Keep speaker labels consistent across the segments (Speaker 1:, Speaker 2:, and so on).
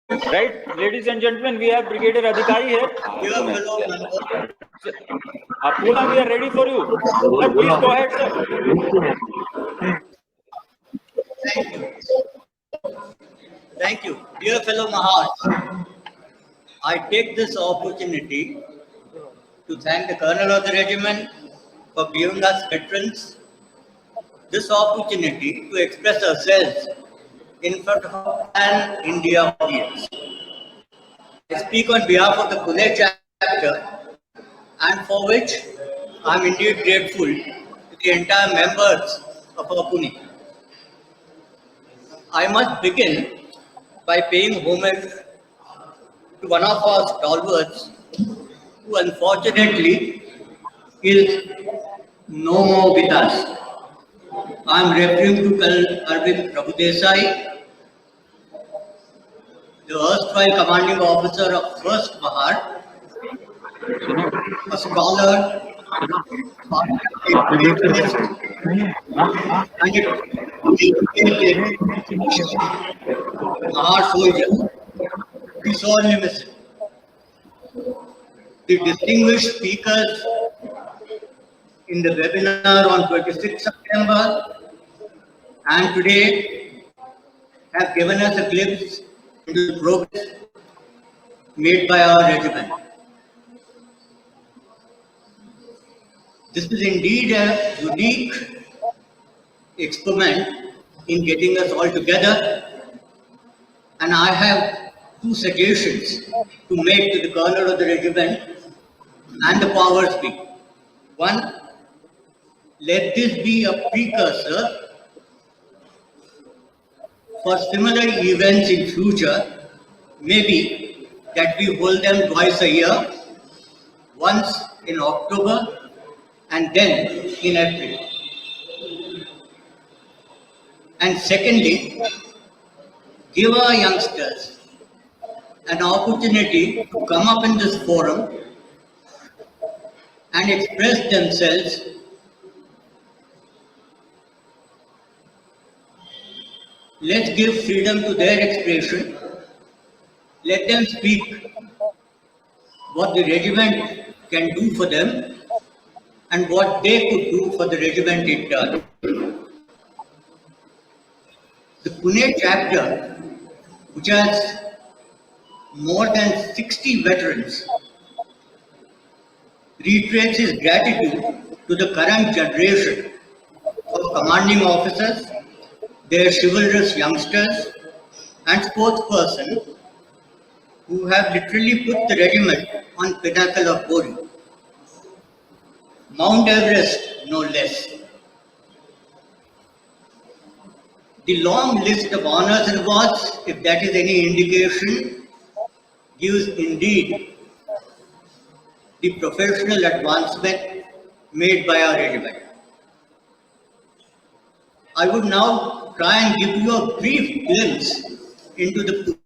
Speaker 1: Right, ladies and gentlemen, we have Brigadier Adhikari here. Apuna, we are ready for you. Sir, please go ahead, sir.
Speaker 2: Thank you. Dear fellow Mahars, I take this opportunity to thank the Colonel of the Regiment for giving us veterans this opportunity to express ourselves in front of an India audience. I speak on behalf of the Pune chapter, and for which I am indeed grateful to the entire members of our Pune. I must begin by paying homage to one of our stalwarts who unfortunately is no more with us. I am referring to Colonel Arvind Prabhudesai, the erstwhile commanding officer of 1st Mahar, a scholar, and a Mahar soldier. We sorely miss him. The distinguished speakers in the webinar on 26 September and today have given us a glimpse into the progress made by our regiment. This is indeed a unique experiment in getting us all together, and I have two suggestions to make to the Colonel of the regiment and the powers be. One, let this be a precursor for similar events in future, maybe that we hold them twice a year, once in October and then in April. And secondly, give our youngsters an opportunity to come up in this forum and express themselves Let's give freedom to their expression. Let them speak what the regiment can do for them and what they could do for the regiment in turn. The Pune chapter, which has more than 60 veterans, reiterates its gratitude to the current generation of commanding officers, their chivalrous youngsters and sportspersons who have literally put the regiment on pinnacle of glory. Mount Everest, no less. The long list of honors and awards, if that is any indication, gives indeed the professional advancement made by our regiment. I would now try and give you a brief glimpse into the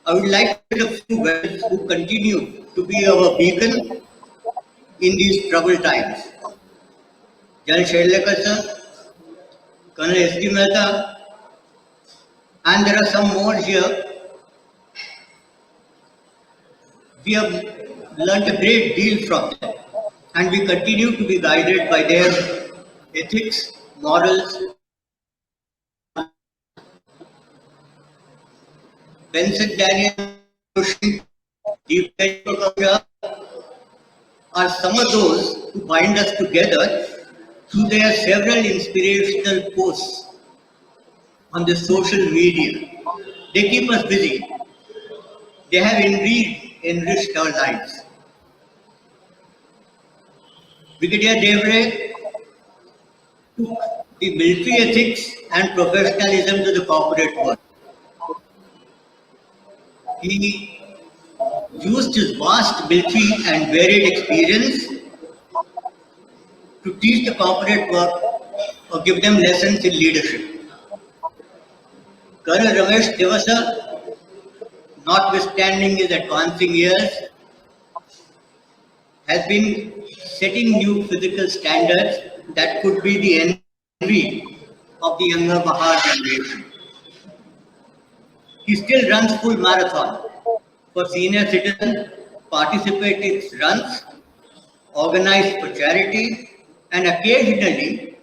Speaker 2: I would like to thank a few veterans who continue to be our beacon in these troubled times. General Shedlekar sir, Colonel S.D. Mehta, and there are some more here. We have learned a great deal from them, and we continue to be guided by their ethics, morals. Benson Daniel, Deep are some of those who bind us together through their several inspirational posts on the social media. They keep us busy. They have indeed enriched our lives. Brigadier Devre took the military ethics and professionalism to the corporate world. He used his vast military and varied experience to teach the corporate work or give them lessons in leadership. Colonel Ramesh Devasa, notwithstanding his advancing years, has been setting new physical standards that could be the envy of the younger Mahar generation. He still runs full marathon for senior citizens, participates runs, organized for charity, and occasionally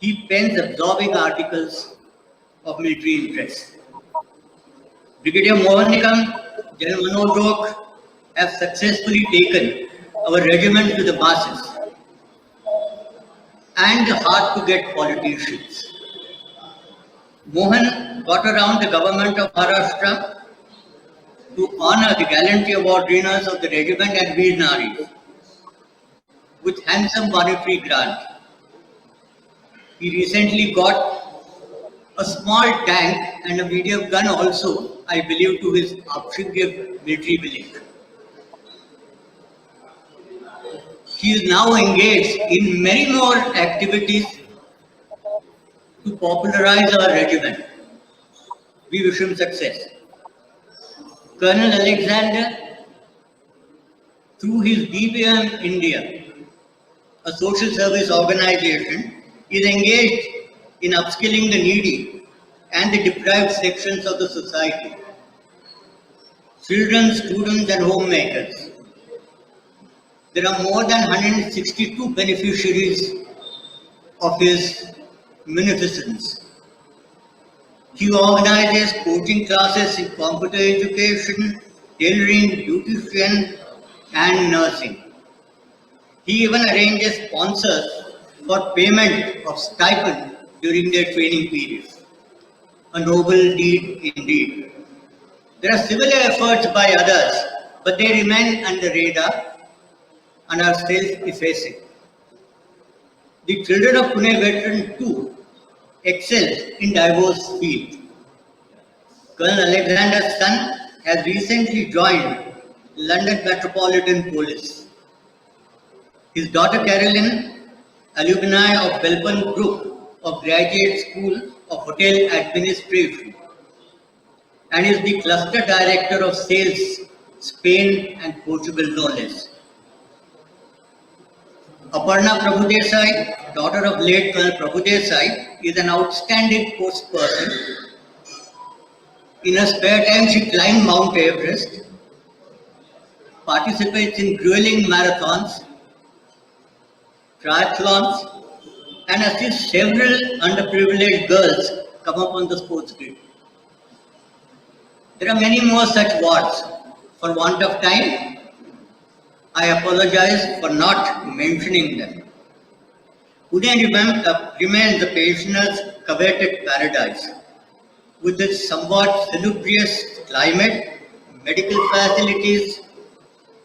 Speaker 2: he pens absorbing articles of military interest. Brigadier Mohan Nigam, General Manoj Rokh have successfully taken our regiment to the masses and the hard-to-get politicians. Mohan got around the government of Maharashtra to honor the gallantry award winners of the regiment and Veer Naris with handsome monetary grant. He recently got a small tank and a medium gun also, I believe, to his Apshigir military village. He is now engaged in many more activities to popularize our regiment. We wish him success. Colonel Alexander, through his BBM India, a social service organization, is engaged in upskilling the needy and the deprived sections of the society, children, students and homemakers. There are more than 162 beneficiaries of his munificence. He organizes coaching classes in computer education, tailoring, beautician and nursing. He even arranges sponsors for payment of stipend during their training periods. A noble deed indeed. There are similar efforts by others, but they remain under radar and are self-effacing. The children of Pune veteran too excel in diverse fields. Colonel Alexander's son has recently joined London Metropolitan Police. His daughter Carolyn, alumni of Belpon Group of Graduate School of Hotel Administration, and is the Cluster Director of Sales, Spain and Portugal no less. Aparna Prabhudesai, daughter of late Colonel Prabhudesai, is an outstanding sports person. In her spare time, she climbs Mount Everest, participates in grueling marathons, triathlons, and assists several underprivileged girls come up on the sports grid. There are many more such wards. For want of time, I apologize for not mentioning them. Pune remains the pensioners' coveted paradise, with its somewhat salubrious climate, medical facilities,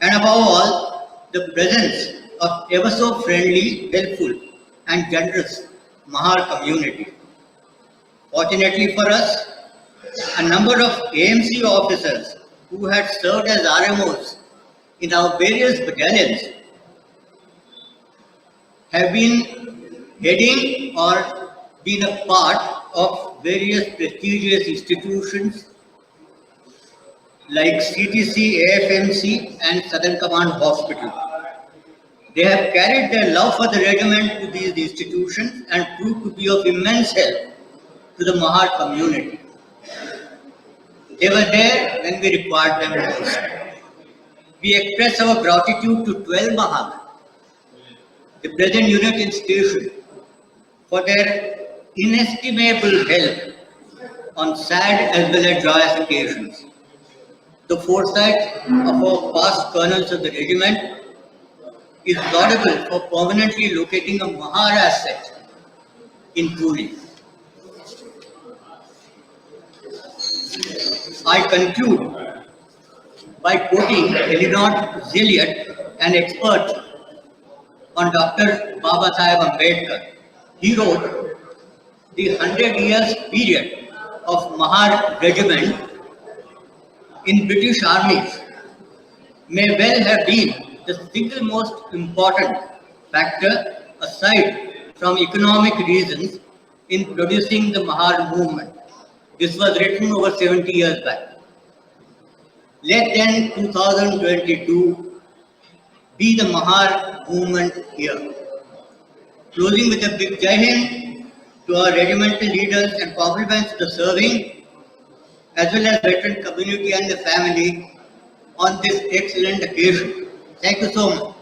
Speaker 2: and above all, the presence of ever so friendly, helpful, and generous Mahar community. Fortunately for us, a number of AMC officers who had served as RMOs in our various battalions have been heading or been a part of various prestigious institutions like CTC, AFMC and Southern Command Hospital. They have carried their love for the regiment to these institutions and proved to be of immense help to the Mahar community. They were there when we required them most. We express our gratitude to 12 Mahar, the present unit in station, for their inestimable help on sad as well as joyous occasions. The foresight of our past colonels of the regiment is laudable for permanently locating a Mahar asset in Pune. I conclude by quoting Eleanor Zilliot, an expert on Dr. Baba Saheb Ambedkar. He wrote, the 100 years period of Mahar regiment in British armies may well have been the single most important factor aside from economic reasons in producing the Mahar movement. This was written over 70 years back. Let then 2022 be the Mahar movement year. Closing with a big Jai Hind to our regimental leaders and compliments to the serving as well as veteran community and the family on this excellent occasion. Thank you so much.